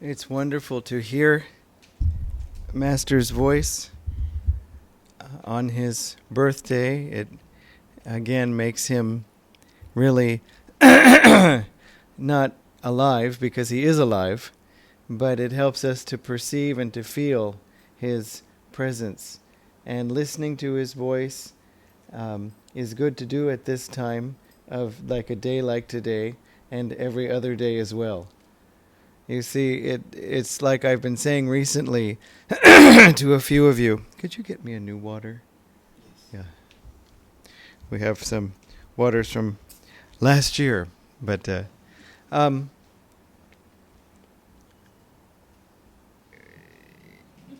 It's wonderful to hear Master's voice on his birthday. It again makes him really not alive, because he is alive, but it helps us to perceive and to feel his presence. And listening to his voice is good to do at this time of like a day like today and every other day as well. You see, it's like I've been saying recently to a few of you. Could you get me a new water? Yes. Yeah. We have some waters from last year, but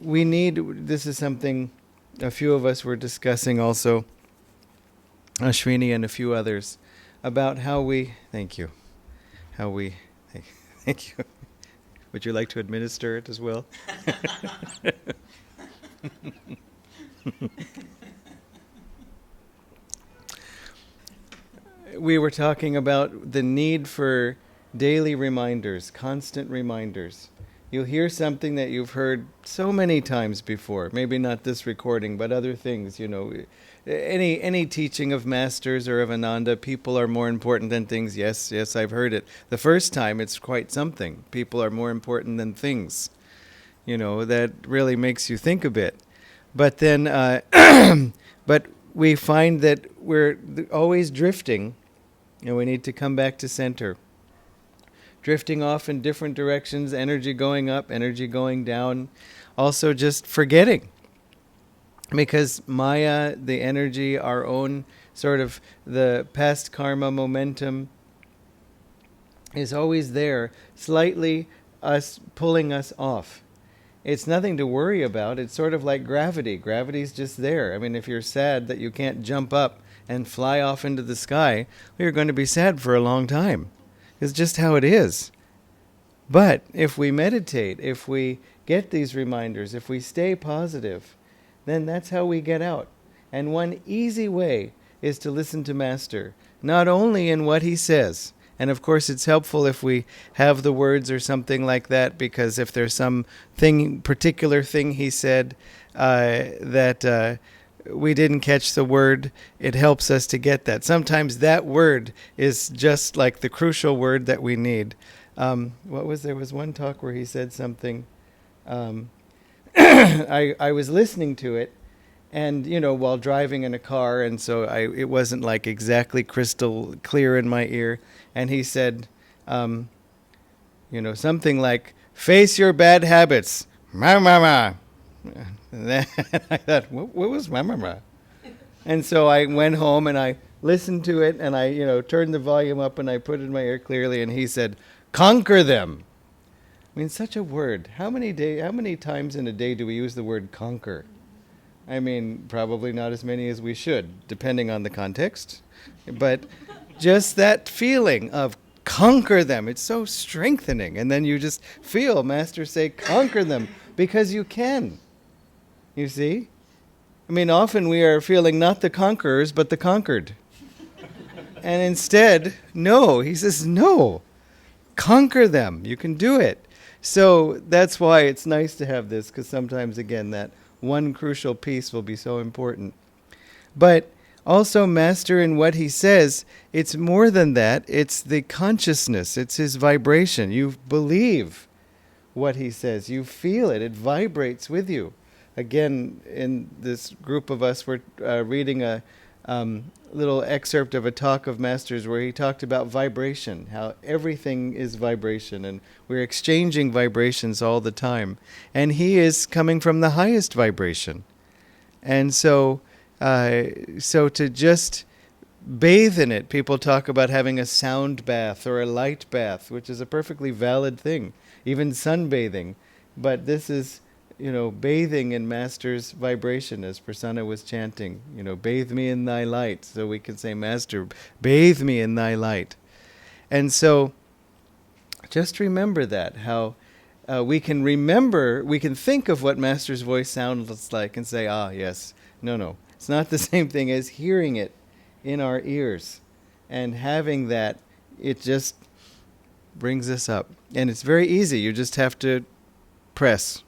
we need, this is something a few of us were discussing also, Ashwini and a few others, about how we, thank you. Would you like to administer it as well? We were talking about the need for daily reminders, constant reminders. You'll hear something that you've heard so many times before, maybe not this recording, but other things, Any teaching of masters or of Ananda, people are more important than things. Yes, I've heard it. The first time, it's quite something. People are more important than things. That really makes you think a bit. But then, but we find that we're always drifting, and we need to come back to center. Drifting off in different directions, energy going up, energy going down. Also just forgetting. Because Maya, the energy, our own sort of the past karma momentum is always there, slightly pulling us off. It's nothing to worry about. It's sort of like gravity. Gravity's just there. I mean, if you're sad that you can't jump up and fly off into the sky, well, you're going to be sad for a long time. It's just how it is. But if we meditate, if we get these reminders, if we stay positive, then that's how we get out. And one easy way is to listen to Master, not only in what he says. And of course it's helpful if we have the words or something like that, because if there's some particular thing he said that we didn't catch the word, it helps us to get that. Sometimes that word is just like the crucial word that we need. There was one talk where he said something. I was listening to it, and while driving in a car, and so it wasn't like exactly crystal clear in my ear. And he said, something like, "Face your bad habits, ma ma ma." And then I thought, what was ma ma ma? And so I went home and I listened to it, and I turned the volume up and I put it in my ear clearly. And he said, "Conquer them." I mean, such a word. How many times in a day do we use the word conquer? I mean, probably not as many as we should, depending on the context. But just that feeling of conquer them, it's so strengthening. And then you just feel Master say, conquer them, because you can. You see? I mean, often we are feeling not the conquerors, but the conquered. And instead, no. He says, no. Conquer them. You can do it. So that's why it's nice to have this, because sometimes, again, that one crucial piece will be so important. But also, Master, in what he says, it's more than that. It's the consciousness. It's his vibration. You believe what he says. You feel it. It vibrates with you. Again, in this group of us, we're reading a little excerpt of a talk of Master's where he talked about vibration, how everything is vibration, and we're exchanging vibrations all the time. And he is coming from the highest vibration. And so to just bathe in it, people talk about having a sound bath or a light bath, which is a perfectly valid thing, even sunbathing. But this is bathing in Master's vibration, as Prasanna was chanting, bathe me in thy light. So we can say, Master, bathe me in thy light. And so just remember that, how we can think of what Master's voice sounds like and say, yes, no. It's not the same thing as hearing it in our ears and having that. It just brings us up. And it's very easy. You just have to press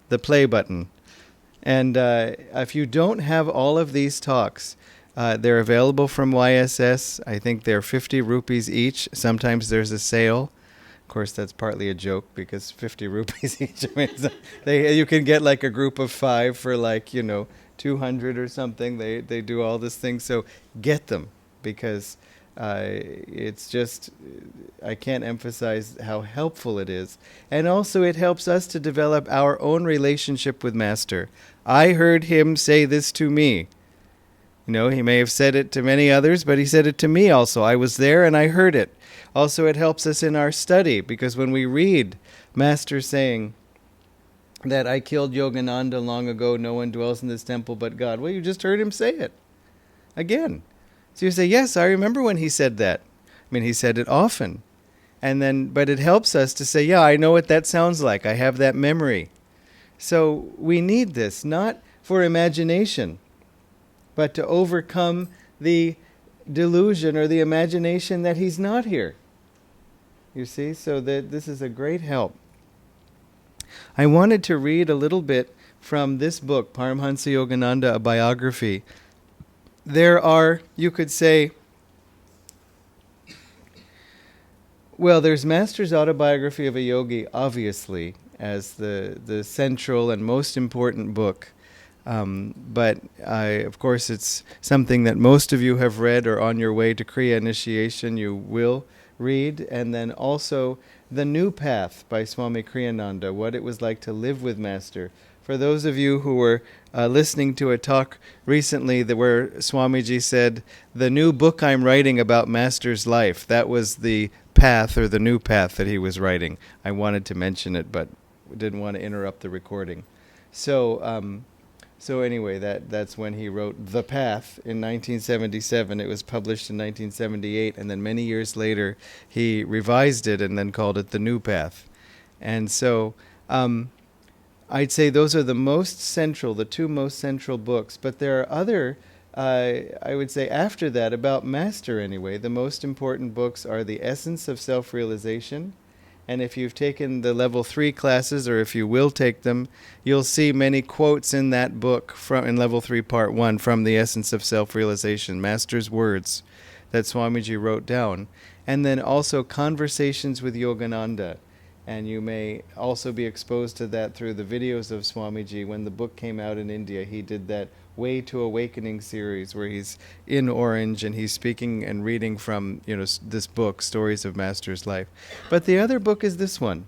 the play button. And if you don't have all of these talks, they're available from YSS. I think they're 50 rupees each. Sometimes there's a sale. Of course, that's partly a joke because 50 rupees each. I mean, you can get like a group of 5 for 200 or something. They do all this thing. So get them because it's just, I can't emphasize how helpful it is. And also it helps us to develop our own relationship with Master. I heard him say this to me. He may have said it to many others, but he said it to me also. I was there and I heard it. Also, it helps us in our study, because when we read Master saying that I killed Yogananda long ago, no one dwells in this temple but God. Well, you just heard him say it again. So you say, yes, I remember when he said that. I mean, he said it often. But it helps us to say, yeah, I know what that sounds like. I have that memory. So we need this, not for imagination, but to overcome the delusion or the imagination that he's not here. You see, so that this is a great help. I wanted to read a little bit from this book, Paramhansa Yogananda, a biography. There are, you could say, well, there's Master's autobiography of a yogi, obviously, as the central and most important book. But of course, it's something that most of you have read or on your way to Kriya initiation you will read. And then also The New Path by Swami Kriyananda, what it was like to live with Master. For those of you who were listening to a talk recently where Swamiji said, the new book I'm writing about Master's life, that was the path or the new path that he was writing. I wanted to mention it, but didn't want to interrupt the recording. So anyway, that's when he wrote The Path in 1977. It was published in 1978, and then many years later he revised it and then called it The New Path. And so I'd say those are the two most central books. But there are other, I would say after that, about Master anyway, the most important books are The Essence of Self-Realization. And if you've taken the level 3 classes, or if you will take them, you'll see many quotes in that book in level 3 part 1 from The Essence of Self-Realization, Master's words that Swamiji wrote down. And then also Conversations with Yogananda. And you may also be exposed to that through the videos of Swamiji. When the book came out in India, he did that Way to Awakening series where he's in orange and he's speaking and reading from this book, Stories of Master's Life. But the other book is this one,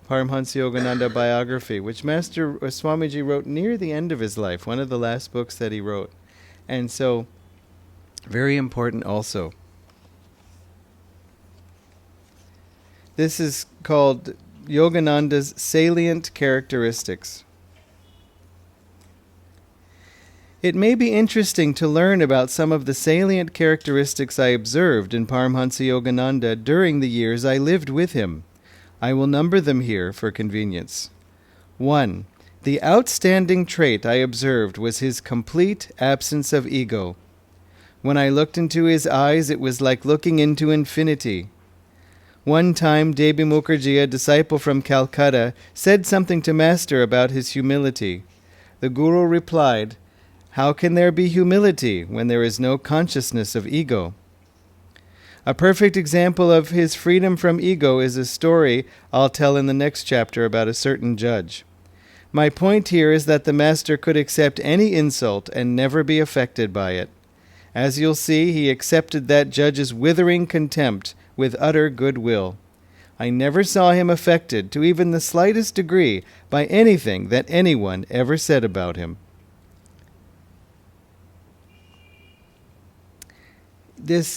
Paramhansa Yogananda Biography, which Swamiji wrote near the end of his life, one of the last books that he wrote. And so, very important also. This is called Yogananda's Salient Characteristics. It may be interesting to learn about some of the salient characteristics I observed in Paramhansa Yogananda during the years I lived with him. I will number them here for convenience. 1. The outstanding trait I observed was his complete absence of ego. When I looked into his eyes, it was like looking into infinity. One time, Devi Mukherjee, a disciple from Calcutta, said something to Master about his humility. The Guru replied, "How can there be humility when there is no consciousness of ego?" A perfect example of his freedom from ego is a story I'll tell in the next chapter about a certain judge. My point here is that the Master could accept any insult and never be affected by it. As you'll see, he accepted that judge's withering contempt with utter goodwill. I never saw him affected to even the slightest degree by anything that anyone ever said about him. I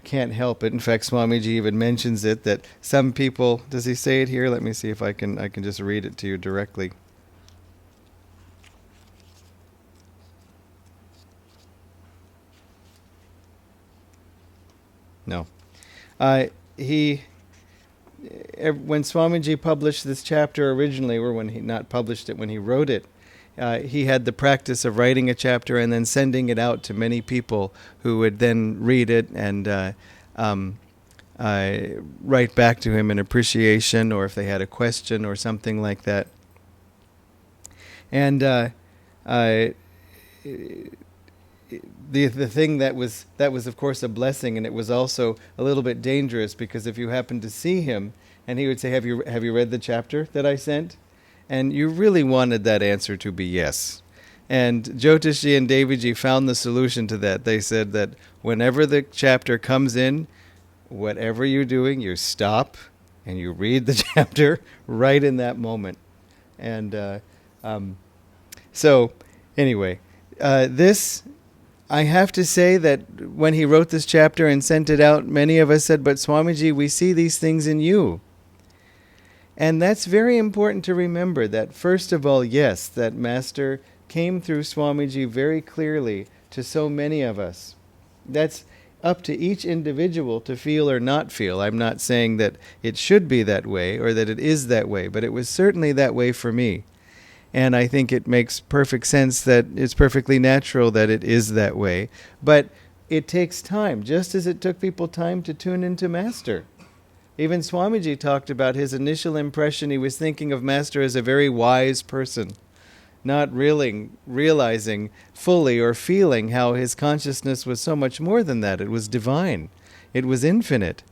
can't help it. In fact, Swamiji even mentions it, that some people, does he say it here? Let me see if I can just read it to you directly. No. When Swamiji published this chapter originally, or when he not published it, when he wrote it, he had the practice of writing a chapter and then sending it out to many people who would then read it and write back to him in appreciation, or if they had a question or something like that. And the thing that was of course a blessing, and it was also a little bit dangerous, because if you happened to see him and he would say, have you read the chapter that I sent? And you really wanted that answer to be yes. And Jyotishi and Deviji found the solution to that. They said that whenever the chapter comes in, whatever you're doing, you stop and you read the chapter right in that moment. And so anyway, this, I have to say that when he wrote this chapter and sent it out, many of us said, but Swamiji, we see these things in you. And that's very important to remember, that first of all, yes, that Master came through Swamiji very clearly to so many of us. That's up to each individual to feel or not feel. I'm not saying that it should be that way or that it is that way, but it was certainly that way for me. And I think it makes perfect sense that it's perfectly natural that it is that way. But it takes time, just as it took people time to tune into Master. Even Swamiji talked about his initial impression. He was thinking of Master as a very wise person, not really realizing fully or feeling how his consciousness was so much more than that. It was divine. It was infinite.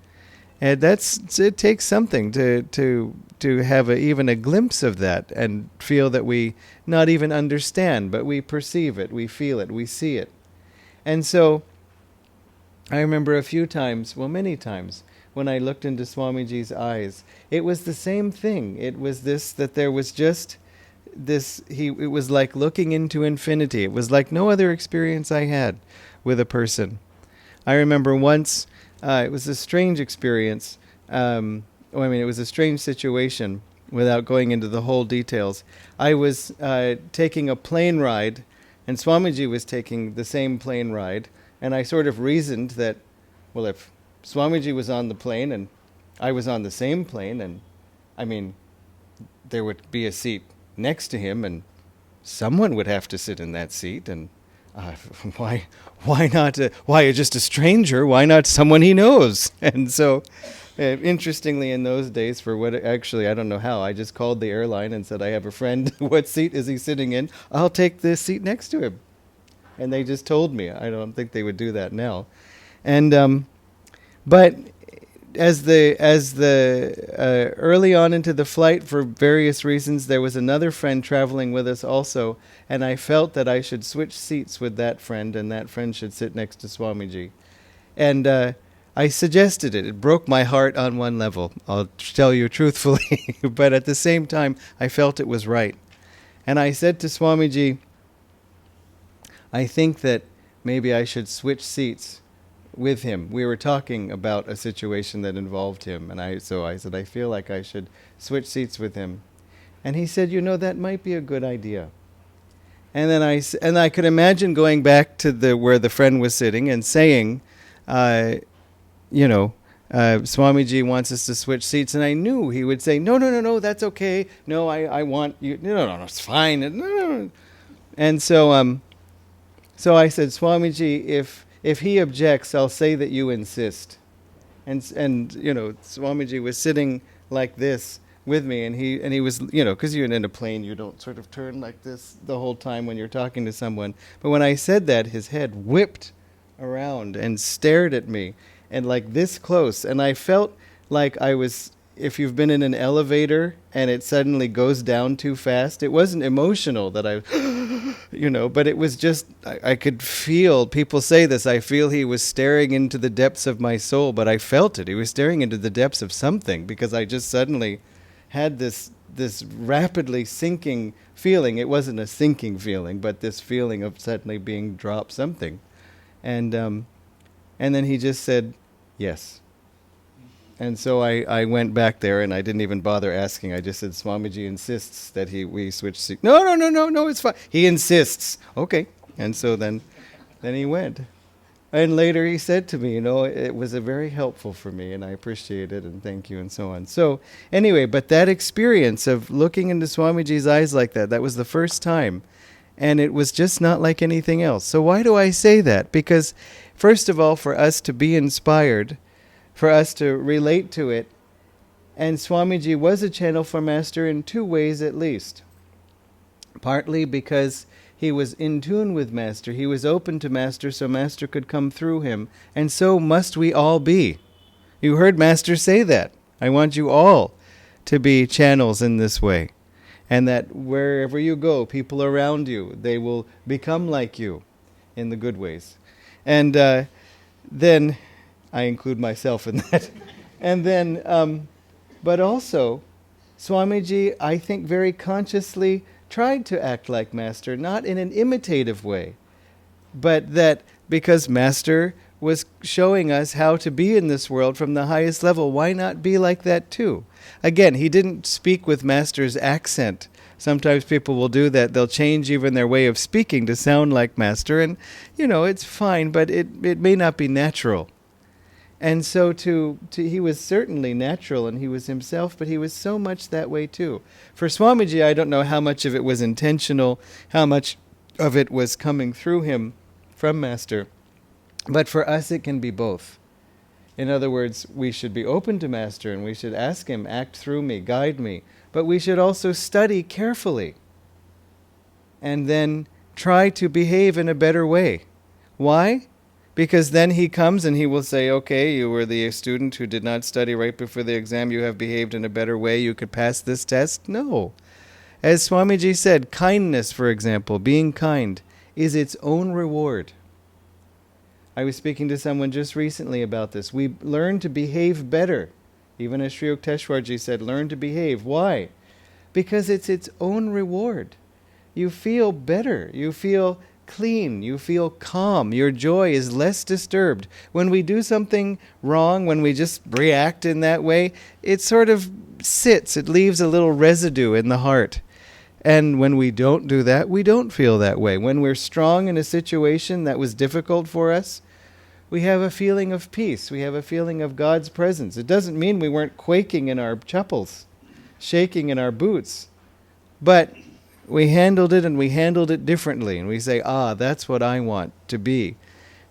And it takes something to have even a glimpse of that and feel that we not even understand, but we perceive it, we feel it, we see it. And so I remember a few times, well, many times, when I looked into Swamiji's eyes, it was the same thing. It was this, that there was just this, it was like looking into infinity. It was like no other experience I had with a person. I remember once, it was a strange experience. It was a strange situation without going into the whole details. I was taking a plane ride, and Swamiji was taking the same plane ride, and I sort of reasoned that, well, if Swamiji was on the plane and I was on the same plane, and there would be a seat next to him, and someone would have to sit in that seat, and why not? Why just a stranger? Why not someone he knows? And so, interestingly, in those days, I don't know how, I just called the airline and said, I have a friend. What seat is he sitting in? I'll take the seat next to him. And they just told me. I don't think they would do that now. And but as the early on into the flight, for various reasons, there was another friend traveling with us also, and I felt that I should switch seats with that friend, and that friend should sit next to Swamiji. And I suggested it. It broke my heart on one level, I'll tell you truthfully, but at the same time, I felt it was right. And I said to Swamiji, I think that maybe I should switch seats with him. We were talking about a situation that involved him, and so I said, I feel like I should switch seats with him. And he said, that might be a good idea. And then I could imagine going back to where the friend was sitting and saying, Swamiji wants us to switch seats, and I knew he would say, no, that's okay. No, I want you. No, it's fine. No. And so I said, Swamiji, if he objects, I'll say that you insist. And Swamiji was sitting like this with me, and he was, because you're in a plane, you don't sort of turn like this the whole time when you're talking to someone. But when I said that, his head whipped around and stared at me, and like this close, and I felt like I was, if you've been in an elevator and it suddenly goes down too fast, it wasn't emotional that I, but it was just, I could feel, people say this, I feel he was staring into the depths of my soul, but I felt it. He was staring into the depths of something, because I just suddenly had this rapidly sinking feeling. It wasn't a sinking feeling, but this feeling of suddenly being dropped something. And then he just said, yes. And so I went back there, and I didn't even bother asking. I just said, Swamiji insists that we switch seats. No, it's fine. He insists. Okay. And so then he went. And later he said to me, it was very helpful for me, and I appreciate it, and thank you, and so on. So anyway, but that experience of looking into Swamiji's eyes like that was the first time. And it was just not like anything else. So why do I say that? Because, first of all, for us to be inspired, for us to relate to it. And Swamiji was a channel for Master in two ways at least. Partly because he was in tune with Master. He was open to Master so Master could come through him. And so must we all be. You heard Master say that. I want you all to be channels in this way. And that wherever you go, people around you, they will become like you in the good ways. And then, I include myself in that. And then, but also, Swamiji, I think very consciously tried to act like Master, not in an imitative way, but that because Master was showing us how to be in this world from the highest level, why not be like that too? Again, he didn't speak with Master's accent. Sometimes people will do that. They'll change even their way of speaking to sound like Master, and, it's fine, but it may not be natural. And so he was certainly natural, and he was himself, but he was so much that way too. For Swamiji, I don't know how much of it was intentional, how much of it was coming through him from Master. But for us, it can be both. In other words, we should be open to Master, and we should ask him, act through me, guide me. But we should also study carefully, and then try to behave in a better way. Why? Because then he comes and he will say, okay, you were the student who did not study right before the exam, you have behaved in a better way, you could pass this test. No. As Swamiji said, kindness, for example, being kind, is its own reward. I was speaking to someone just recently about this. We learn to behave better. Even as Sri Yukteswarji said, learn to behave. Why? Because it's its own reward. You feel better. You feel clean, you feel calm, your joy is less disturbed. When we do something wrong, when we just react in that way, it sort of sits, it leaves a little residue in the heart. And when we don't do that, we don't feel that way. When we're strong in a situation that was difficult for us, we have a feeling of peace, we have a feeling of God's presence. It doesn't mean we weren't quaking in our chappals, shaking in our boots, but we handled it, and we handled it differently. And we say, that's what I want to be.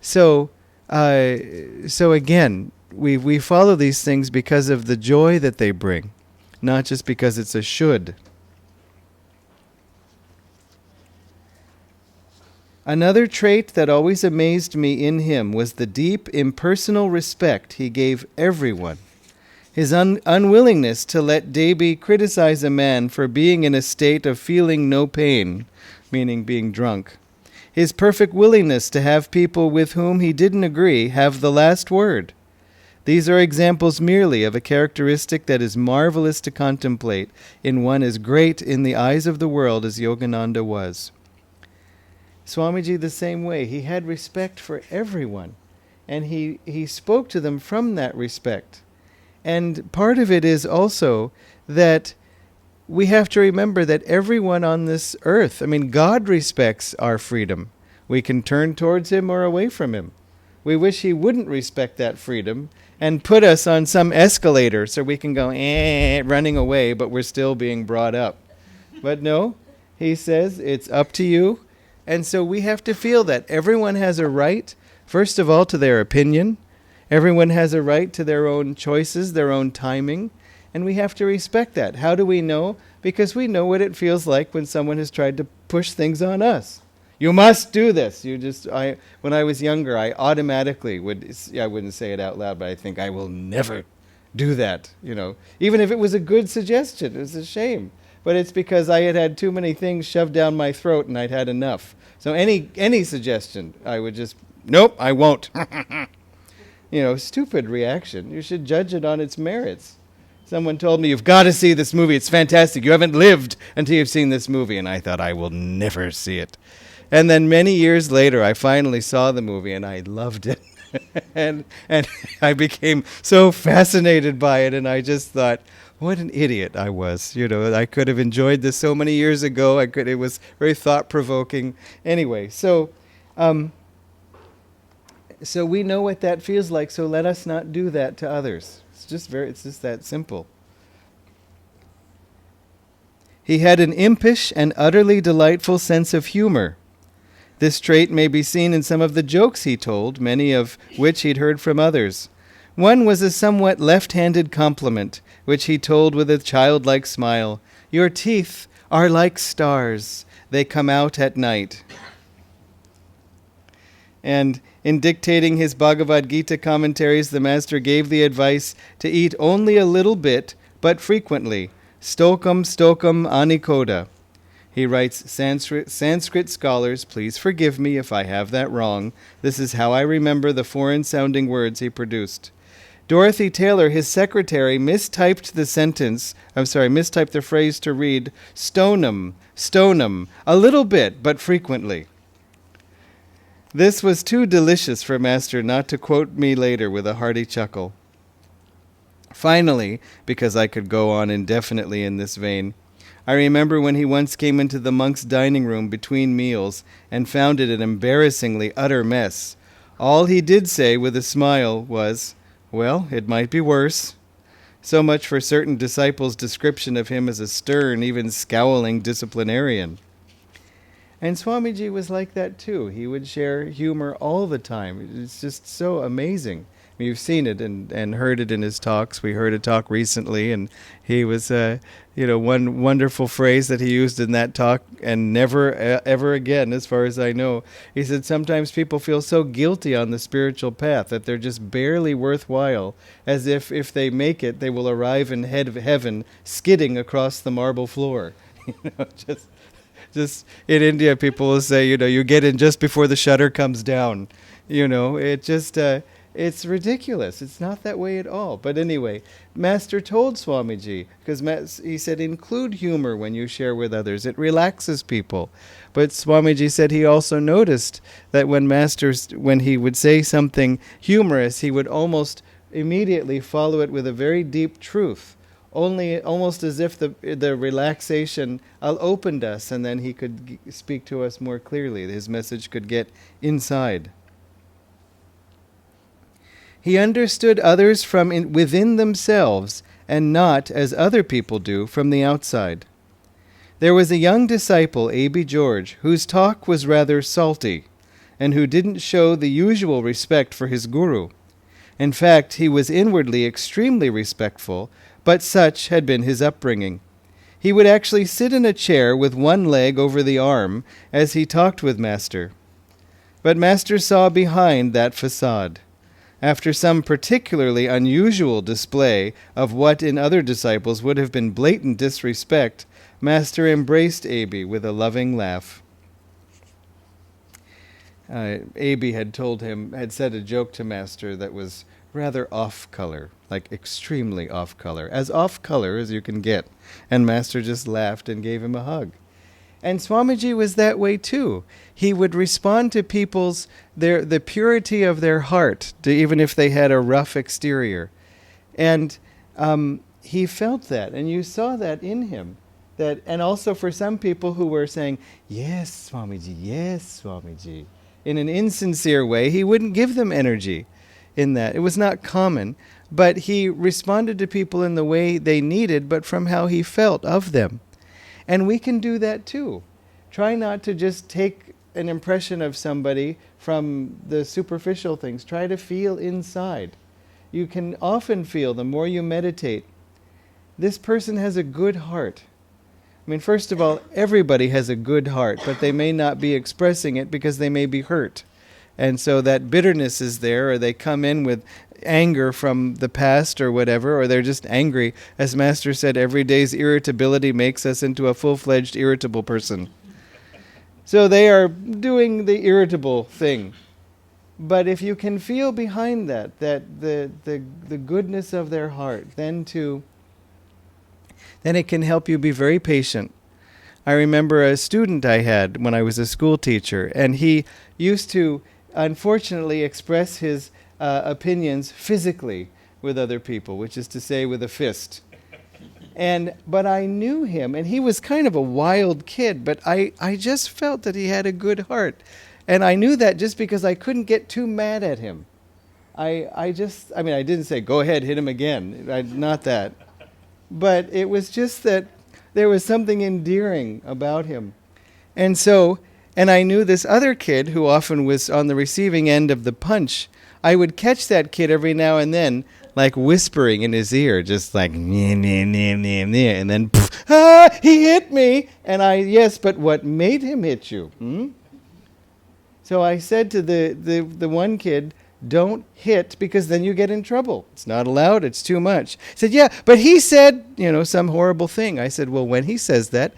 So again, we follow these things because of the joy that they bring, not just because it's a should. Another trait that always amazed me in him was the deep, impersonal respect he gave everyone. His unwillingness to let Devi criticize a man for being in a state of feeling no pain, meaning being drunk. His perfect willingness to have people with whom he didn't agree have the last word. These are examples merely of a characteristic that is marvelous to contemplate in one as great in the eyes of the world as Yogananda was. Swamiji the same way. He had respect for everyone, and he spoke to them from that respect. And part of it is also that we have to remember that everyone on this earth, God respects our freedom. We can turn towards him or away from him. We wish he wouldn't respect that freedom and put us on some escalator so we can go running away, but we're still being brought up. But no, he says, it's up to you. And so we have to feel that everyone has a right, first of all, to their opinion. Everyone has a right to their own choices, their own timing, and we have to respect that. How do we know? Because we know what it feels like when someone has tried to push things on us. You must do this. When I was younger, I automatically I wouldn't say it out loud, but I think I will never do that, Even if it was a good suggestion, it was a shame. But it's because I had had too many things shoved down my throat and I'd had enough. So any suggestion, I would just, nope, I won't. Stupid reaction. You should judge it on its merits. Someone told me, you've got to see this movie. It's fantastic. You haven't lived until you've seen this movie. And I thought, I will never see it. And then many years later, I finally saw the movie and I loved it. and I became so fascinated by it. And I just thought, what an idiot I was. I could have enjoyed this so many years ago. It was very thought-provoking. Anyway, so we know what that feels like, so let us not do that to others. It's just that simple. He had an impish and utterly delightful sense of humor. This trait may be seen in some of the jokes he told, many of which he'd heard from others. One was a somewhat left-handed compliment, which he told with a childlike smile. "Your teeth are like stars. They come out at night." And in dictating his Bhagavad Gita commentaries, the master gave the advice to eat only a little bit, but frequently. Stokam stokam anikoda. He writes, Sanskrit scholars, please forgive me if I have that wrong. This is how I remember the foreign-sounding words he produced. Dorothy Taylor, his secretary, mistyped the phrase to read, stonum, a little bit, but frequently. This was too delicious for Master not to quote me later with a hearty chuckle. Finally, because I could go on indefinitely in this vein, I remember when he once came into the monk's dining room between meals and found it an embarrassingly utter mess. All he did say with a smile was, "Well, it might be worse." So much for certain disciples' description of him as a stern, even scowling disciplinarian. And Swamiji was like that too. He would share humor all the time. It's just so amazing. I mean, you've seen it and heard it in his talks. We heard a talk recently, and he was, one wonderful phrase that he used in that talk, and never ever again, as far as I know. He said sometimes people feel so guilty on the spiritual path that they're just barely worthwhile, as if they make it, they will arrive in heaven skidding across the marble floor. Just in India, people will say, you get in just before the shutter comes down. It's ridiculous. It's not that way at all. But anyway, Master told Swamiji, because he said, include humor when you share with others. It relaxes people. But Swamiji said he also noticed that when he would say something humorous, he would almost immediately follow it with a very deep truth. Almost as if the relaxation opened us, and then he could speak to us more clearly. His message could get inside. He understood others from within themselves, and not, as other people do, from the outside. There was a young disciple, A.B. George, whose talk was rather salty, and who didn't show the usual respect for his guru. In fact, he was inwardly extremely respectful, but such had been his upbringing. He would actually sit in a chair with one leg over the arm as he talked with Master. But Master saw behind that facade. After some particularly unusual display of what in other disciples would have been blatant disrespect, Master embraced A.B. with a loving laugh. A.B. had said a joke to Master that was rather off-color, like extremely off-color, as off-color as you can get. And Master just laughed and gave him a hug. And Swamiji was that way too. He would respond to the purity of their heart, even if they had a rough exterior. And he felt that, and you saw that in him. And also for some people who were saying, yes, Swamiji, in an insincere way, he wouldn't give them energy in that. It was not common, but he responded to people in the way they needed, but from how he felt of them. And we can do that too. Try not to just take an impression of somebody from the superficial things. Try to feel inside. You can often feel, the more you meditate, this person has a good heart. I mean, first of all, everybody has a good heart, but they may not be expressing it because they may be hurt. And so that bitterness is there, or they come in with anger from the past or whatever, or they're just angry. As Master said, every day's irritability makes us into a full-fledged irritable person. So they are doing the irritable thing. But if you can feel behind that the goodness of their heart, then it can help you be very patient. I remember a student I had when I was a school teacher, and he used to, unfortunately, express his opinions physically with other people, which is to say with a fist. But I knew him, and he was kind of a wild kid, but I just felt that he had a good heart. And I knew that just because I couldn't get too mad at him. I didn't say, go ahead, hit him again. Not that. But it was just that there was something endearing about him. And so And I knew this other kid who often was on the receiving end of the punch. I would catch that kid every now and then, like whispering in his ear, just like, "Nyeh, nyeh, nyeh, nyeh, nyeh," and then, he hit me. And yes, but what made him hit you? So I said to the one kid, don't hit because then you get in trouble. It's not allowed. It's too much. He said, yeah, but he said, some horrible thing. I said, well, when he says that,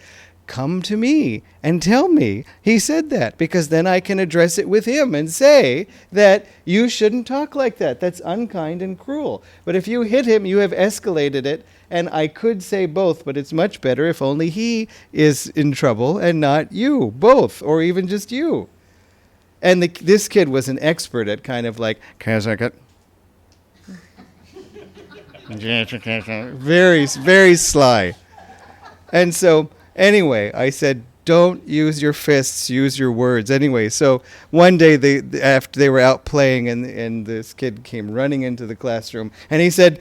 come to me and tell me he said that, because then I can address it with him and say that you shouldn't talk like that. That's unkind and cruel. But if you hit him, you have escalated it. And I could say both, but it's much better if only he is in trouble and not you, both, or even just you. And this kid was an expert at kind of like, very, very sly. And so, anyway, I said, don't use your fists, use your words. Anyway, so one day, after they were out playing, and this kid came running into the classroom, and he said,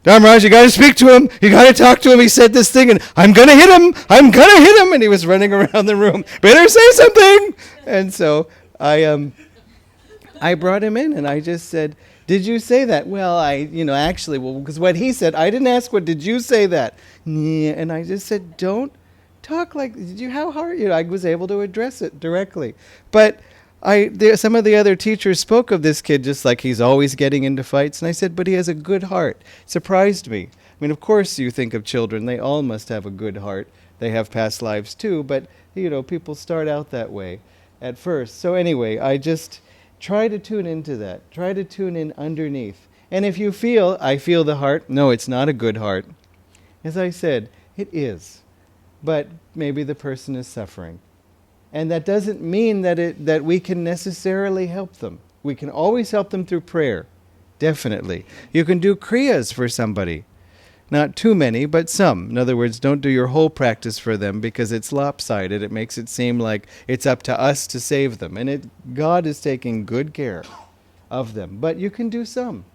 Dharmarajan, you got to speak to him. You got to talk to him. He said this thing, and I'm going to hit him. I'm going to hit him. And he was running around the room. Better say something. And so I brought him in, and I just said, did you say that? Well, actually, because what he said, I didn't ask, what did you say that? And I just said, don't talk like, how hard, I was able to address it directly. But some of the other teachers spoke of this kid just like he's always getting into fights. And I said, but he has a good heart. It surprised me. I mean, of course you think of children, they all must have a good heart. They have past lives too, but, people start out that way at first. So anyway, I just try to tune into that. Try to tune in underneath. And if you feel, I feel the heart, no, it's not a good heart. As I said, it is. But maybe the person is suffering. And that doesn't mean that we can necessarily help them. We can always help them through prayer. Definitely. You can do kriyas for somebody. Not too many, but some. In other words, don't do your whole practice for them because it's lopsided. It makes it seem like it's up to us to save them. And God is taking good care of them. But you can do some.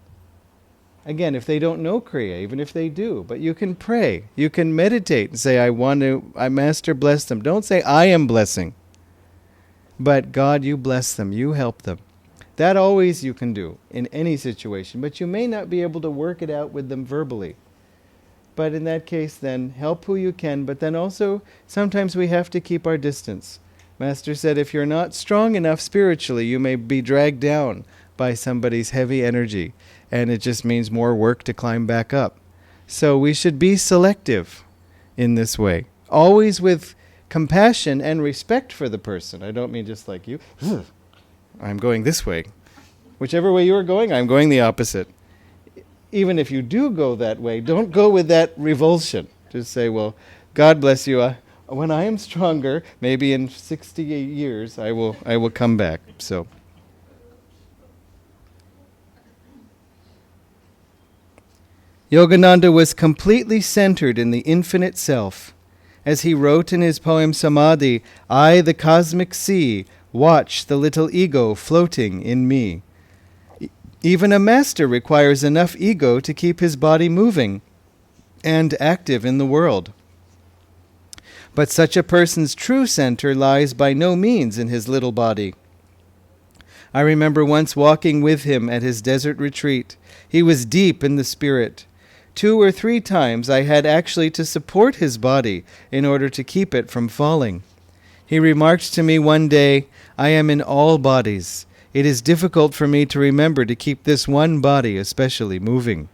Again, if they don't know Kriya, even if they do, but you can pray. You can meditate and say, I Master, bless them. Don't say, I am blessing. But God, you bless them. You help them. That always you can do in any situation. But you may not be able to work it out with them verbally. But in that case, then, help who you can. But then also, sometimes we have to keep our distance. Master said, if you're not strong enough spiritually, you may be dragged down by somebody's heavy energy. And it just means more work to climb back up. So we should be selective in this way. Always with compassion and respect for the person. I don't mean just like you. I'm going this way. Whichever way you're going, I'm going the opposite. Even if you do go that way, don't go with that revulsion. Just say, well, God bless you. When I am stronger, maybe in 68 years, I will come back. So, Yogananda was completely centered in the infinite self. As he wrote in his poem Samadhi, I, the cosmic sea, watch the little ego floating in me. Even a master requires enough ego to keep his body moving and active in the world. But such a person's true center lies by no means in his little body. I remember once walking with him at his desert retreat. He was deep in the spirit. 2 or 3 times I had actually to support his body in order to keep it from falling. He remarked to me one day, I am in all bodies. It is difficult for me to remember to keep this one body especially moving.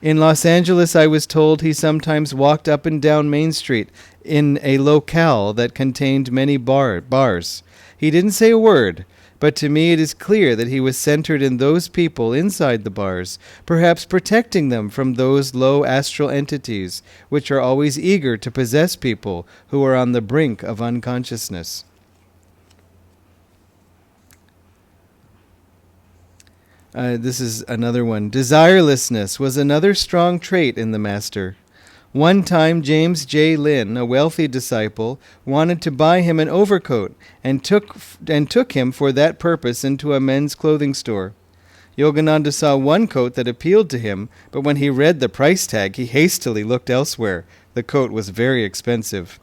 In Los Angeles, I was told he sometimes walked up and down Main Street in a locale that contained many bars. He didn't say a word, but to me it is clear that he was centered in those people inside the bars, perhaps protecting them from those low astral entities, which are always eager to possess people who are on the brink of unconsciousness. This is another one. Desirelessness was another strong trait in the Master. One time, James J. Lin, a wealthy disciple, wanted to buy him an overcoat and took him for that purpose into a men's clothing store. Yogananda saw one coat that appealed to him, but when he read the price tag, he hastily looked elsewhere. The coat was very expensive.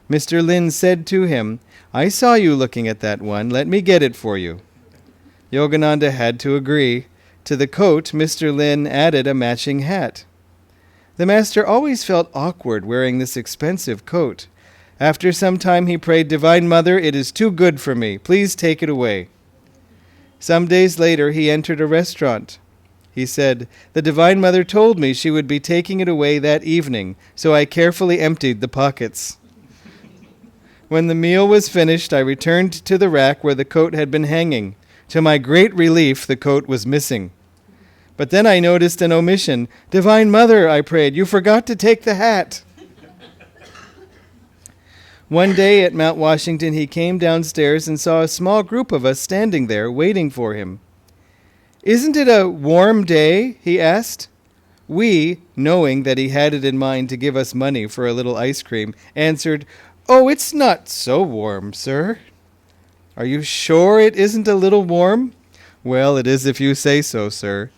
Mr. Lin said to him, "I saw you looking at that one. Let me get it for you." Yogananda had to agree. To the coat, Mr. Lin added a matching hat. The master always felt awkward wearing this expensive coat. After some time he prayed, "Divine Mother, it is too good for me. Please take it away." Some days later he entered a restaurant. He said, "The Divine Mother told me she would be taking it away that evening, so I carefully emptied the pockets." When the meal was finished, I returned to the rack where the coat had been hanging. To my great relief, the coat was missing. But then I noticed an omission. "Divine Mother," I prayed, "you forgot to take the hat." One day at Mount Washington, he came downstairs and saw a small group of us standing there waiting for him. "Isn't it a warm day?" he asked. We, knowing that he had it in mind to give us money for a little ice cream, answered, "Oh, it's not so warm, sir." "Are you sure it isn't a little warm?" "Well, it is if you say so, sir."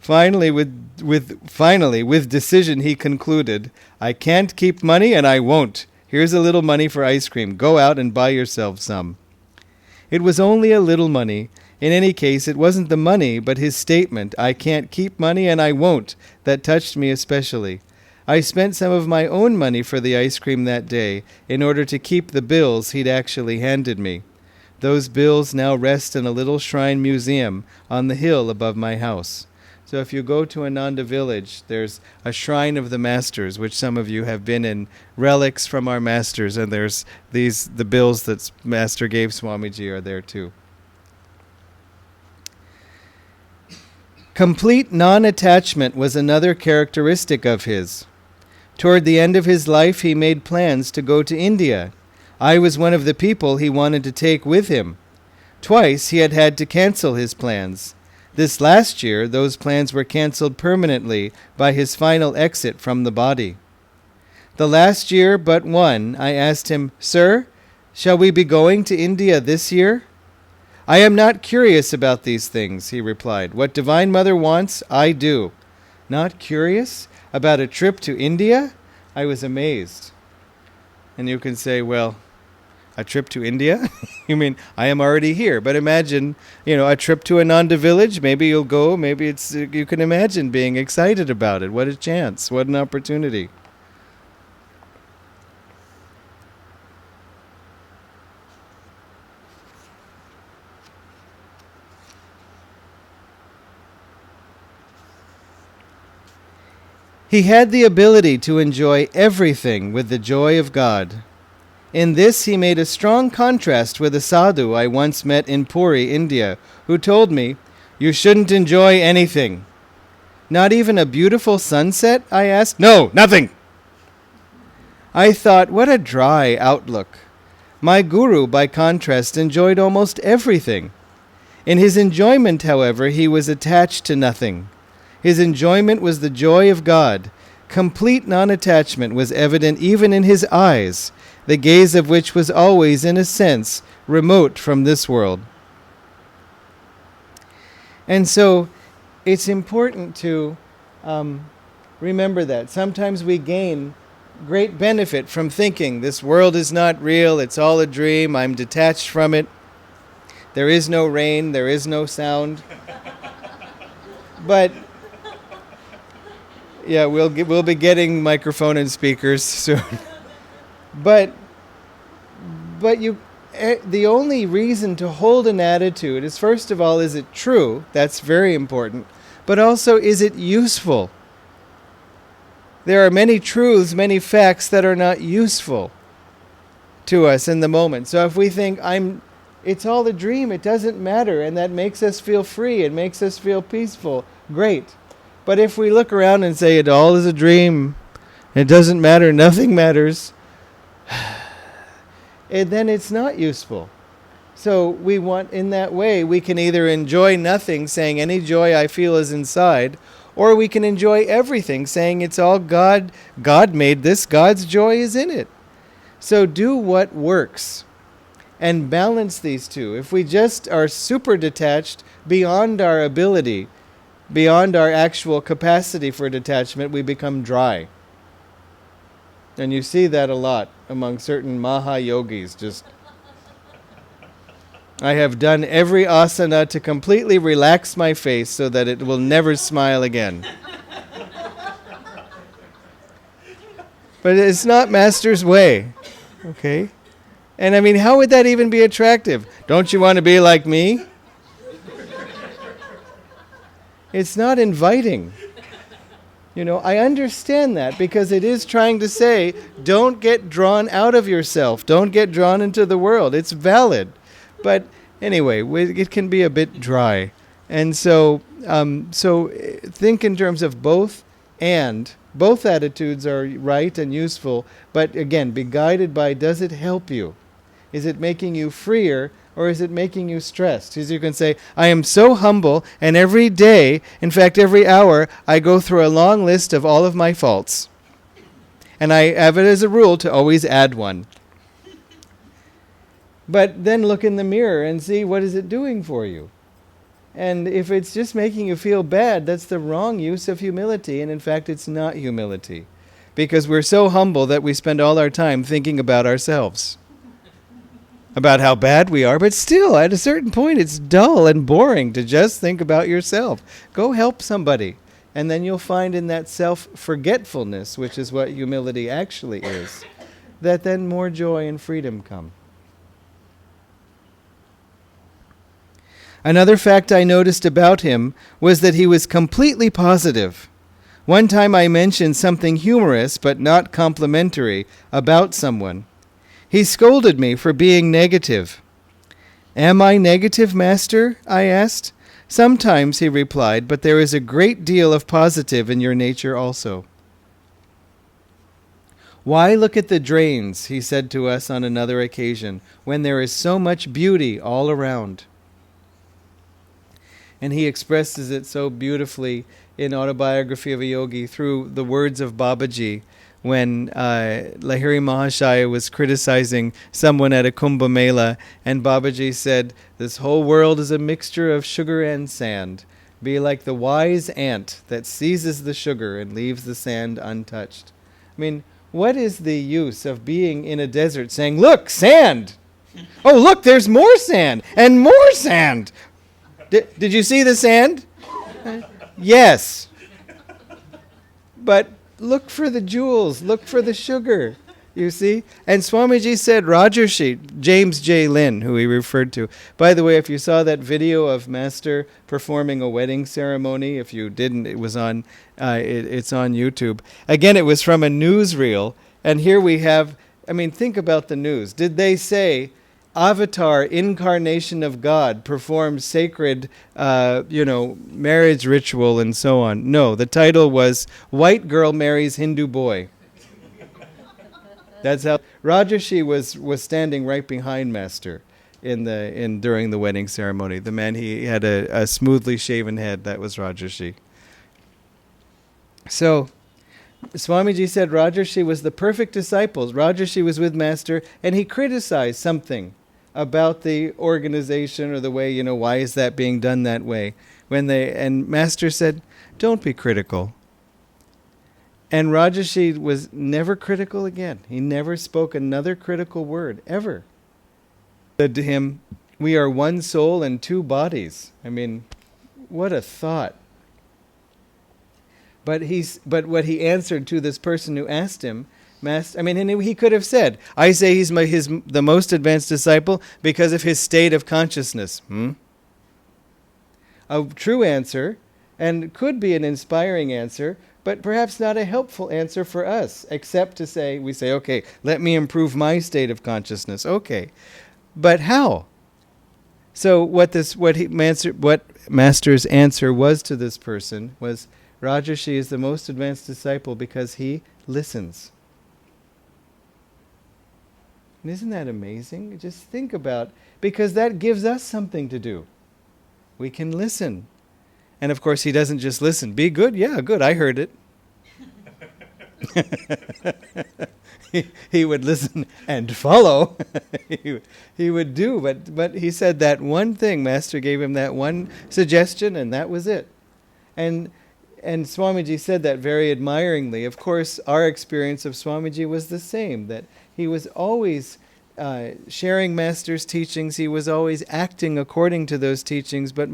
Finally, with decision, he concluded, "I can't keep money, and I won't. Here's a little money for ice cream. Go out and buy yourself some." It was only a little money. In any case, it wasn't the money, but his statement, "I can't keep money, and I won't," that touched me especially. I spent some of my own money for the ice cream that day in order to keep the bills he'd actually handed me. Those bills now rest in a little shrine museum on the hill above my house. So if you go to Ananda village, there's a shrine of the masters, which some of you have been in, relics from our masters, and there's the bills that Master gave Swamiji are there too. Complete non-attachment was another characteristic of his. Toward the end of his life, he made plans to go to India. I was one of the people he wanted to take with him. Twice he had to cancel his plans. This last year, those plans were canceled permanently by his final exit from the body. The last year but one, I asked him, "Sir, shall we be going to India this year?" "I am not curious about these things," he replied. "What Divine Mother wants, I do." Not curious about a trip to India? I was amazed. And you can say, well, a trip to India? You mean, I am already here. But imagine, a trip to Ananda village. Maybe you'll go. Maybe you can imagine being excited about it. What a chance. What an opportunity. He had the ability to enjoy everything with the joy of God. In this he made a strong contrast with a sadhu I once met in Puri, India, who told me, "You shouldn't enjoy anything." "Not even a beautiful sunset?" I asked. "No, nothing." I thought, what a dry outlook. My guru, by contrast, enjoyed almost everything. In his enjoyment, however, he was attached to nothing. His enjoyment was the joy of God. Complete non-attachment was evident even in his eyes, the gaze of which was always, in a sense, remote from this world. And so, it's important to remember that. Sometimes we gain great benefit from thinking this world is not real, it's all a dream, I'm detached from it. There is no rain, there is no sound. But yeah, we'll be getting microphone and speakers soon. But the only reason to hold an attitude is, first of all, is it true? That's very important. But also, is it useful? There are many truths, many facts that are not useful to us in the moment. So if we think, it's all a dream, it doesn't matter, and that makes us feel free, it makes us feel peaceful, great. But if we look around and say it all is a dream, it doesn't matter, nothing matters, then it's not useful. So we want, in that way, we can either enjoy nothing, saying any joy I feel is inside, or we can enjoy everything, saying it's all God. God made this, God's joy is in it. So do what works and balance these two. If we just are super detached beyond our ability, beyond our actual capacity for detachment, we become dry. And you see that a lot among certain Maha Yogis. Just, I have done every asana to completely relax my face so that it will never smile again. But it's not Master's way. Okay? And I mean, how would that even be attractive? Don't you want to be like me? It's not inviting. I understand that because it is trying to say, don't get drawn out of yourself. Don't get drawn into the world. It's valid. But anyway, it can be a bit dry. And so think in terms of both and. Both attitudes are right and useful. But again, be guided by, does it help you? Is it making you freer, or is it making you stressed? As you can say, I am so humble, and every day, in fact every hour, I go through a long list of all of my faults. And I have it as a rule to always add one. But then look in the mirror and see, what is it doing for you? And if it's just making you feel bad, that's the wrong use of humility, and in fact it's not humility. Because we're so humble that we spend all our time thinking about ourselves. About how bad we are, but still, at a certain point, it's dull and boring to just think about yourself. Go help somebody, and then you'll find in that self-forgetfulness, which is what humility actually is, that then more joy and freedom come. Another fact I noticed about him was that he was completely positive. One time I mentioned something humorous, but not complimentary, about someone. He scolded me for being negative. Am I negative, Master? I asked. Sometimes, he replied, but there is a great deal of positive in your nature also. Why look at the drains, he said to us on another occasion, when there is so much beauty all around? And he expresses it so beautifully in Autobiography of a Yogi through the words of Babaji, when Lahiri Mahashaya was criticizing someone at a Kumbh Mela, and Babaji said, this whole world is a mixture of sugar and sand. Be like the wise ant that seizes the sugar and leaves the sand untouched. I mean, what is the use of being in a desert saying, look, sand! Oh, look, there's more sand and more sand! Did you see the sand? Yes. But look for the jewels, look for the sugar, you see? And Swamiji said, Rajarshi, James J. Lynn, who he referred to. By the way, if you saw that video of Master performing a wedding ceremony, if you didn't, it was on, it's on YouTube. Again, it was from a newsreel, and here we have, I mean, think about the news. Did they say, Avatar, incarnation of God, performs sacred, marriage ritual and so on? No, the title was White Girl Marries Hindu Boy. That's how Rajarshi was standing right behind Master during the wedding ceremony. The man, he had a smoothly shaven head. That was Rajarshi. So Swamiji said Rajarshi was the perfect disciple. Rajarshi was with Master, and he criticized something about the organization or the way, why is that being done that way? And Master said, don't be critical. And Rajarshi was never critical again. He never spoke another critical word, ever. He said to him, we are one soul and two bodies. I mean, what a thought. But what he answered to this person who asked him, and he could have said, I say he's the most advanced disciple because of his state of consciousness. A true answer, and could be an inspiring answer, but perhaps not a helpful answer for us, except to say, okay, let me improve my state of consciousness. Okay. But how? So what Master's answer was to this person was, Rajarshi is the most advanced disciple because he listens. And isn't that amazing? Just think about, because that gives us something to do. We can listen. And of course, he doesn't just listen. Be good? Yeah, good. I heard it. he would listen and follow. he would do. But he said that one thing. Master gave him that one suggestion, and that was it. And And Swamiji said that very admiringly. Of course, our experience of Swamiji was the same, that he was always sharing Master's teachings, he was always acting according to those teachings, but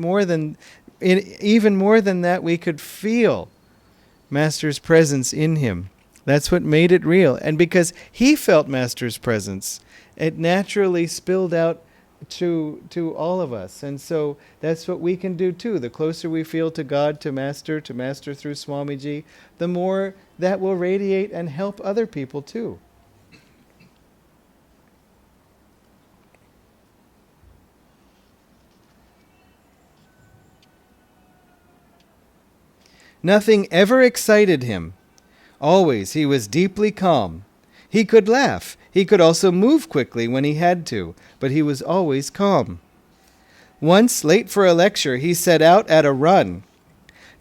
even more than that, we could feel Master's presence in him. That's what made it real. And because he felt Master's presence, it naturally spilled out to all of us. And so that's what we can do too. The closer we feel to God, to Master through Swamiji, the more that will radiate and help other people too. Nothing ever excited him. Always he was deeply calm. He could laugh. He could also move quickly when he had to, but he was always calm. Once, late for a lecture, he set out at a run.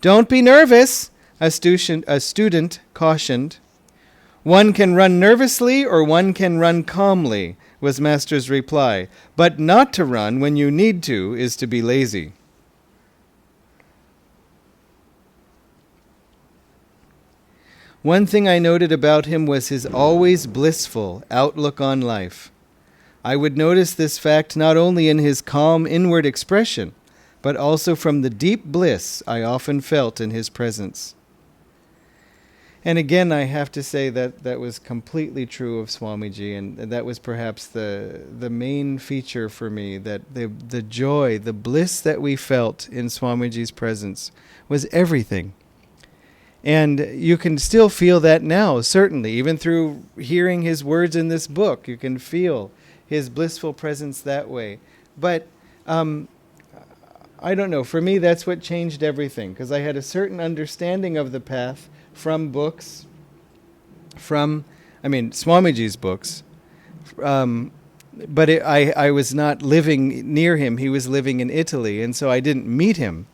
"Don't be nervous," a student cautioned. "One can run nervously or one can run calmly," was Master's reply. "But not to run when you need to is to be lazy." One thing I noted about him was his always blissful outlook on life. I would notice this fact not only in his calm inward expression, but also from the deep bliss I often felt in his presence. And again, I have to say that that was completely true of Swamiji, and that was perhaps the main feature for me, that the joy, the bliss that we felt in Swamiji's presence was everything. And you can still feel that now, certainly. Even through hearing his words in this book, you can feel his blissful presence that way. But I don't know. For me, that's what changed everything, because I had a certain understanding of the path from books, Swamiji's books. But I was not living near him. He was living in Italy, and so I didn't meet him.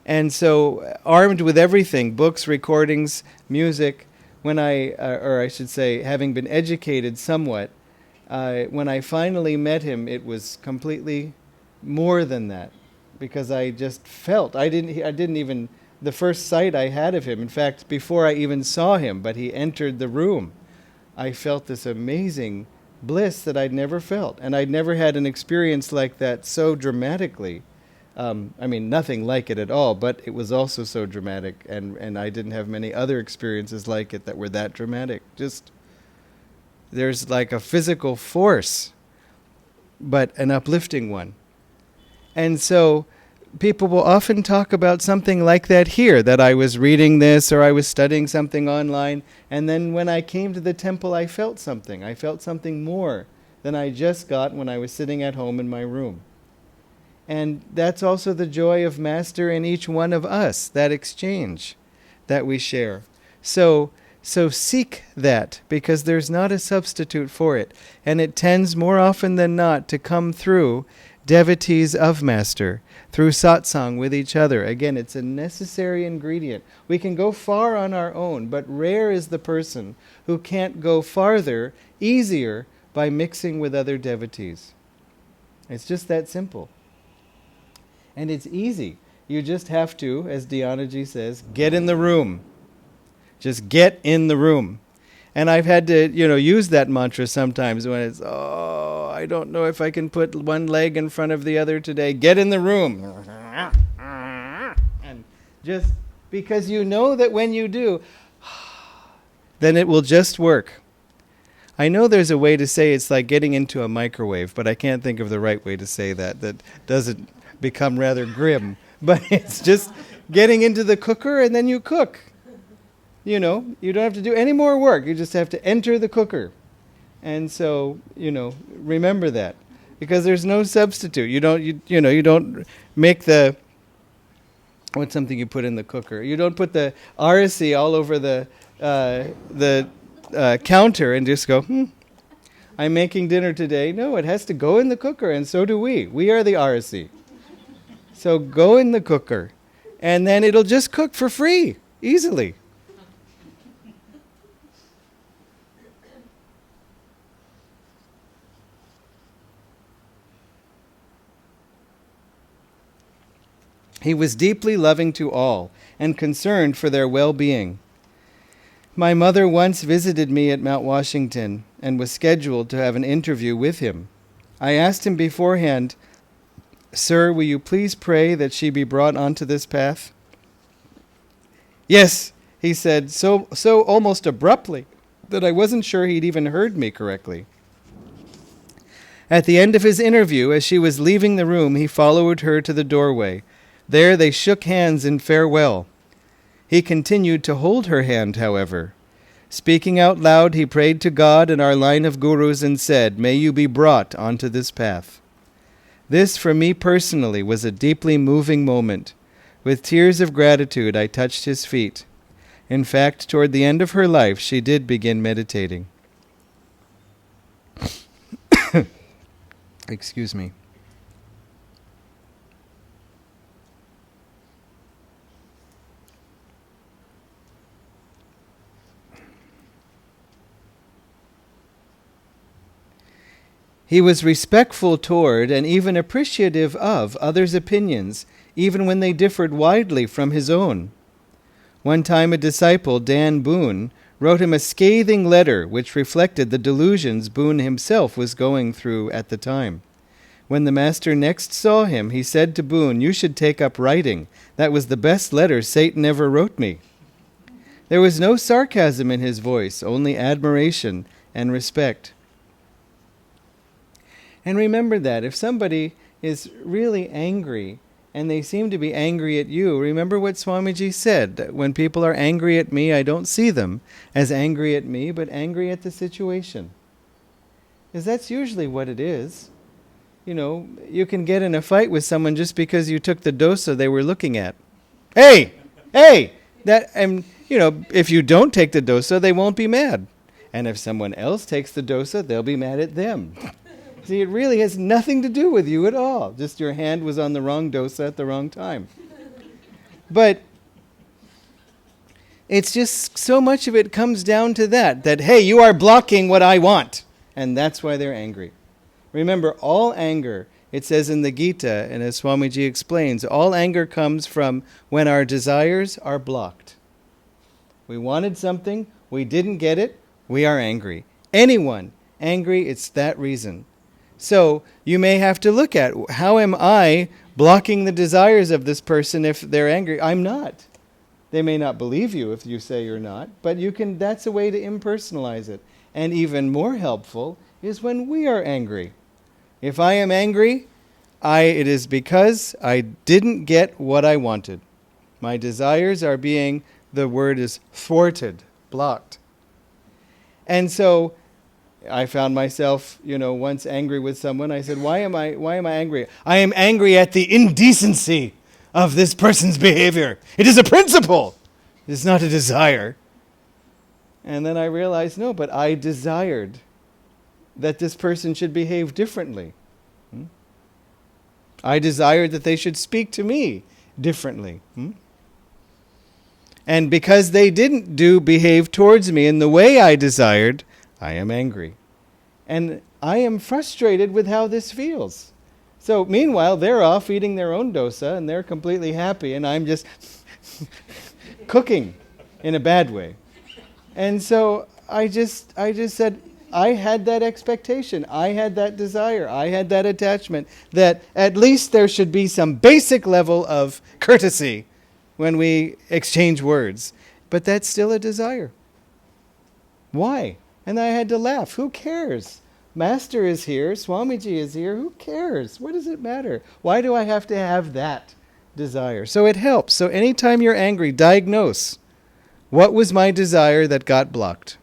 And so, armed with everything, books, recordings, music, having been educated somewhat, when I finally met him, it was completely more than that, because I just felt, the first sight I had of him, in fact, before I even saw him, but he entered the room, I felt this amazing bliss that I'd never felt. And I'd never had an experience like that so dramatically. Nothing like it at all, but it was also so dramatic, and I didn't have many other experiences like it that were that dramatic. Just, there's like a physical force, but an uplifting one. And so people will often talk about something like that here, that I was reading this or I was studying something online, and then when I came to the temple I felt something. I felt something more than I just got when I was sitting at home in my room. And that's also the joy of Master in each one of us, that exchange that we share. So seek that, because there's not a substitute for it. And it tends more often than not to come through devotees of Master, through satsang with each other. Again, it's a necessary ingredient. We can go far on our own, but rare is the person who can't go farther, easier, by mixing with other devotees. It's just that simple. And it's easy. You just have to, as Dhyanaji says, get in the room. Just get in the room. And I've had to, use that mantra sometimes when it's, I don't know if I can put one leg in front of the other today. Get in the room. And just because you know that when you do, then it will just work. I know there's a way to say it's like getting into a microwave, but I can't think of the right way to say that. That doesn't become rather grim. But it's just getting into the cooker and then you cook. You don't have to do any more work. You just have to enter the cooker. And so, remember that. Because there's no substitute. You don't make what's something you put in the cooker? You don't put the arasi all over the counter and just go, I'm making dinner today. No, it has to go in the cooker, and so do we. We are the arasi. So go in the cooker, and then it'll just cook for free, easily. He was deeply loving to all and concerned for their well-being. My mother once visited me at Mount Washington and was scheduled to have an interview with him. I asked him beforehand, "Sir, will you please pray that she be brought onto this path?" "Yes," he said, so almost abruptly that I wasn't sure he'd even heard me correctly. At the end of his interview, as she was leaving the room, he followed her to the doorway. There they shook hands in farewell. He continued to hold her hand, however. Speaking out loud, he prayed to God and our line of gurus and said, "May you be brought onto this path." This, for me personally, was a deeply moving moment. With tears of gratitude, I touched his feet. In fact, toward the end of her life, she did begin meditating. Excuse me. He was respectful toward and even appreciative of others' opinions, even when they differed widely from his own. One time a disciple, Dan Boone, wrote him a scathing letter which reflected the delusions Boone himself was going through at the time. When the master next saw him, he said to Boone, "You should take up writing. That was the best letter Satan ever wrote me." There was no sarcasm in his voice, only admiration and respect. And remember that if somebody is really angry and they seem to be angry at you, remember what Swamiji said, that when people are angry at me, I don't see them as angry at me, but angry at the situation. Because that's usually what it is. You know, you can get in a fight with someone just because you took the dosa they were looking at. Hey! And if you don't take the dosa, they won't be mad. And if someone else takes the dosa, they'll be mad at them. See, it really has nothing to do with you at all. Just your hand was on the wrong dosa at the wrong time. But it's just so much of it comes down to that, hey, you are blocking what I want. And that's why they're angry. Remember, all anger, it says in the Gita, and as Swamiji explains, all anger comes from when our desires are blocked. We wanted something, we didn't get it, we are angry. Anyone angry, it's that reason. So you may have to look at, how am I blocking the desires of this person if they're angry? I'm not. They may not believe you if you say you're not, but that's a way to impersonalize it. And even more helpful is when we are angry. If I am angry, it is because I didn't get what I wanted. My desires are being, the word is thwarted, blocked. And so I found myself, once angry with someone. I said, why am I angry? I am angry at the indecency of this person's behavior. It is a principle. It is not a desire. And then I realized, no, but I desired that this person should behave differently. I desired that they should speak to me differently. And because they didn't behave towards me in the way I desired, I am angry. And I am frustrated with how this feels. So meanwhile, they're off eating their own dosa and they're completely happy and I'm just cooking in a bad way. And so I just said, I had that expectation. I had that desire. I had that attachment that at least there should be some basic level of courtesy when we exchange words. But that's still a desire. Why? And I had to laugh. Who cares? Master is here. Swamiji is here. Who cares? What does it matter? Why do I have to have that desire? So it helps. So anytime you're angry, diagnose. What was my desire that got blocked?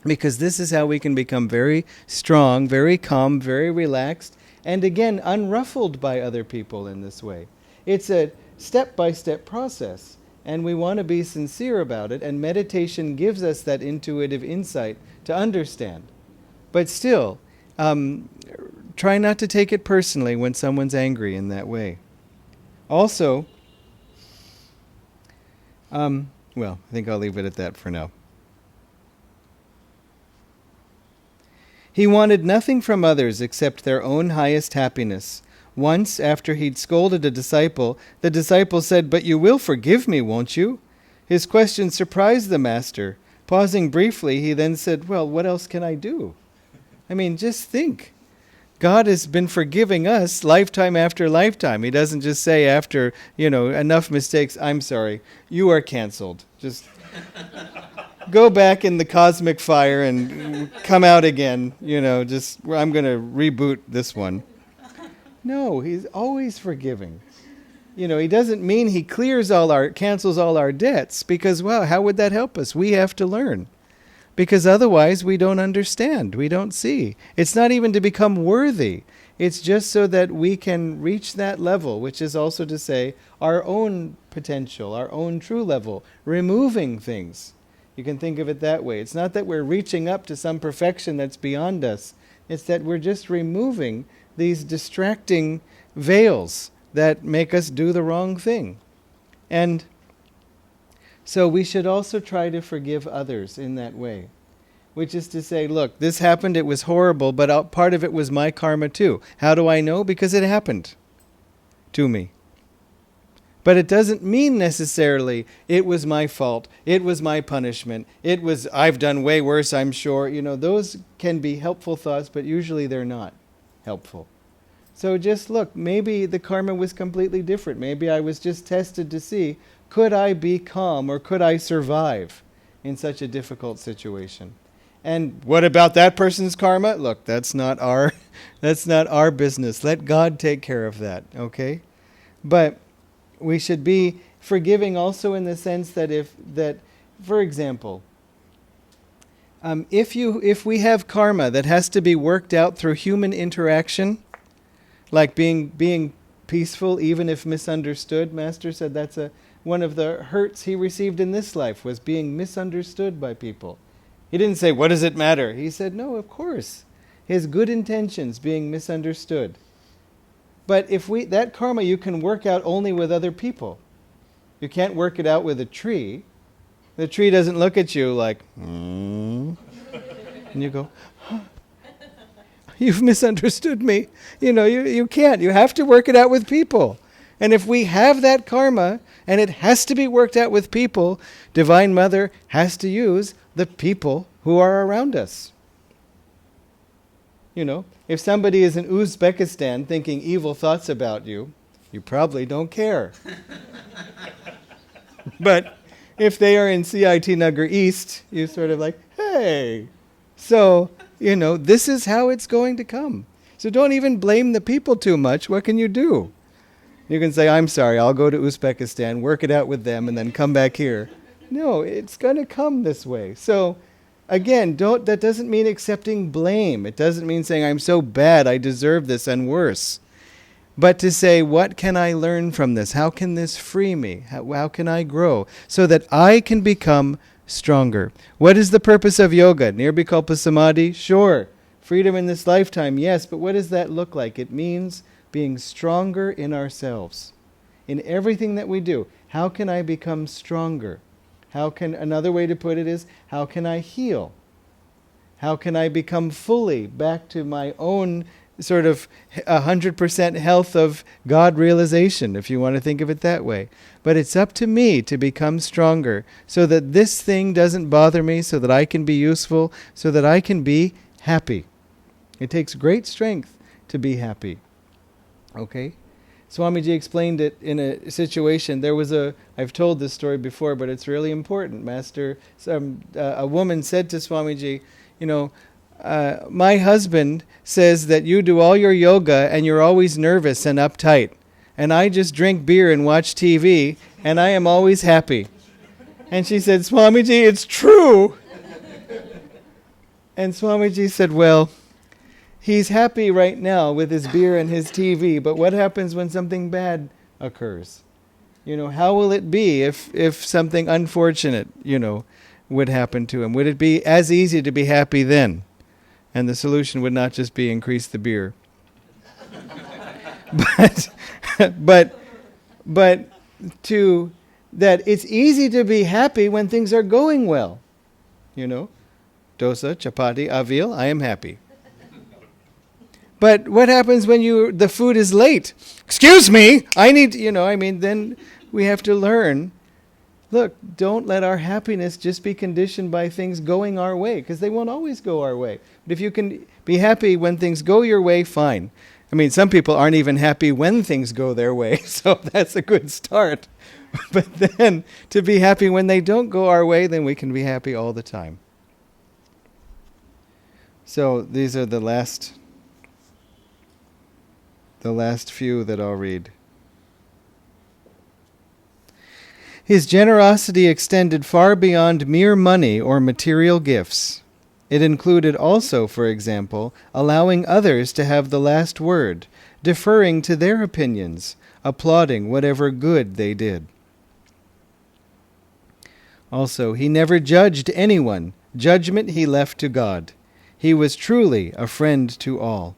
Because this is how we can become very strong, very calm, very relaxed, and again, unruffled by other people in this way. It's a step-by-step process. And we want to be sincere about it, and meditation gives us that intuitive insight to understand. But still, try not to take it personally when someone's angry in that way. Also, I think I'll leave it at that for now. He wanted nothing from others except their own highest happiness. Once, after he'd scolded a disciple, the disciple said, "But you will forgive me, won't you?" His question surprised the master. Pausing briefly, he then said, "Well, what else can I do?" I mean, just think. God has been forgiving us lifetime after lifetime. He doesn't just say after, enough mistakes, "I'm sorry, you are canceled. Just go back in the cosmic fire and come out again. I'm going to reboot this one." No, he's always forgiving. He doesn't mean he cancels all our debts, because, how would that help us? We have to learn. Because otherwise we don't understand, we don't see. It's not even to become worthy. It's just so that we can reach that level, which is also to say our own potential, our own true level, removing things. You can think of it that way. It's not that we're reaching up to some perfection that's beyond us. It's that we're just removing these distracting veils that make us do the wrong thing. And so we should also try to forgive others in that way, which is to say, look, this happened, it was horrible, but part of it was my karma too. How do I know? Because it happened to me. But it doesn't mean necessarily it was my fault, it was my punishment, I've done way worse, I'm sure. Those can be helpful thoughts, but usually they're not helpful. So just look, maybe the karma was completely different. Maybe I was just tested to see, could I be calm or could I survive in such a difficult situation? And what about that person's karma? Look, that's not our business. Let God take care of that, okay? But we should be forgiving also in the sense that for example, if we have karma that has to be worked out through human interaction, like being peaceful even if misunderstood, Master said that's one of the hurts he received in this life, was being misunderstood by people. He didn't say, "What does it matter?" He said, no, of course. His good intentions being misunderstood. But that karma you can work out only with other people. You can't work it out with a tree. The tree doesn't look at you like, and you go, "You've misunderstood me." You can't. You have to work it out with people. And if we have that karma, and it has to be worked out with people, Divine Mother has to use the people who are around us. If somebody is in Uzbekistan thinking evil thoughts about you, you probably don't care. But if they are in CIT Nagar East, you're sort of like, hey. So, this is how it's going to come. So don't even blame the people too much. What can you do? You can say, "I'm sorry, I'll go to Uzbekistan, work it out with them, and then come back here." No, it's going to come this way. So, again, that doesn't mean accepting blame. It doesn't mean saying, "I'm so bad, I deserve this and worse." But to say, what can I learn from this? How can this free me? How can I grow so that I can become stronger? What is the purpose of yoga? Nirvikalpa Samadhi? Sure. Freedom in this lifetime, yes. But what does that look like? It means being stronger in ourselves. In everything that we do, how can I become stronger? Another way to put it is, how can I heal? How can I become fully back to my own sort of 100% health of God realization, if you want to think of it that way. But it's up to me to become stronger so that this thing doesn't bother me, so that I can be useful, so that I can be happy. It takes great strength to be happy. Okay? Swamiji explained it in a situation. I've told this story before, but it's really important. A woman said to Swamiji, my husband says that you do all your yoga and you're always nervous and uptight. And I just drink beer and watch TV and I am always happy. And she said, "Swamiji, it's true." And Swamiji said, "Well, he's happy right now with his beer and his TV, but what happens when something bad occurs? How will it be if something unfortunate, would happen to him? Would it be as easy to be happy then?" And the solution would not just be increase the beer. but that it's easy to be happy when things are going well. Dosa, chapati, avil, I am happy. But what happens when the food is late? Excuse me, I need, then we have to learn. Look, don't let our happiness just be conditioned by things going our way, because they won't always go our way. But if you can be happy when things go your way, fine. Some people aren't even happy when things go their way, so that's a good start. But then, to be happy when they don't go our way, then we can be happy all the time. So these are the last few that I'll read. His generosity extended far beyond mere money or material gifts. It included also, for example, allowing others to have the last word, deferring to their opinions, applauding whatever good they did. Also, he never judged anyone. Judgment he left to God. He was truly a friend to all.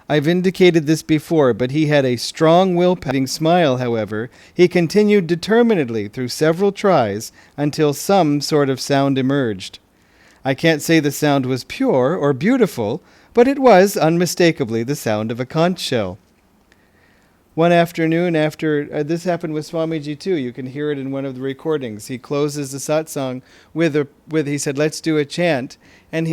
I've indicated this before, but he had a strong willpower. Smile, however, he continued determinedly through several tries until some sort of sound emerged. I can't say the sound was pure or beautiful, but it was unmistakably the sound of a conch shell. One afternoon after, this happened with Swamiji too, you can hear it in one of the recordings. He closes the satsang with he said, let's do a chant, and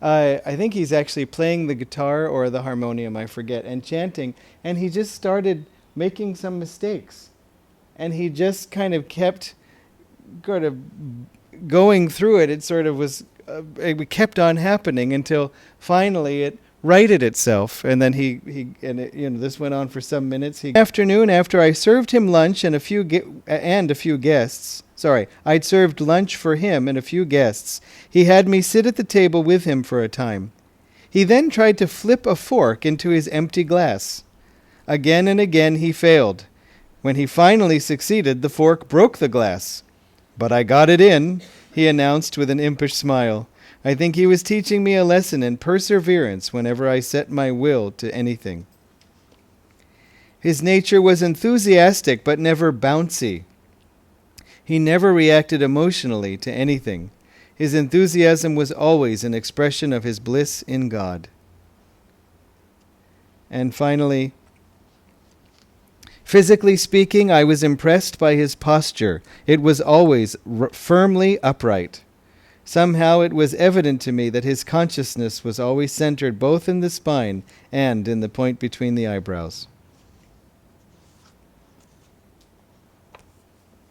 I think he's actually playing the guitar or the harmonium, I forget, and chanting, and he just started making some mistakes. And he just kind of kept going through it. It sort of was, it kept on happening until finally it righted itself. And then this went on for some minutes. Afternoon, after I served him lunch and a few guests, I'd served lunch for him and a few guests. He had me sit at the table with him for a time. He then tried to flip a fork into his empty glass. Again and again he failed. When he finally succeeded, the fork broke the glass. But I got it in, he announced with an impish smile. I think he was teaching me a lesson in perseverance whenever I set my will to anything. His nature was enthusiastic but never bouncy. He never reacted emotionally to anything. His enthusiasm was always an expression of his bliss in God. And finally, physically speaking, I was impressed by his posture. It was always firmly upright. Somehow it was evident to me that his consciousness was always centered both in the spine and in the point between the eyebrows.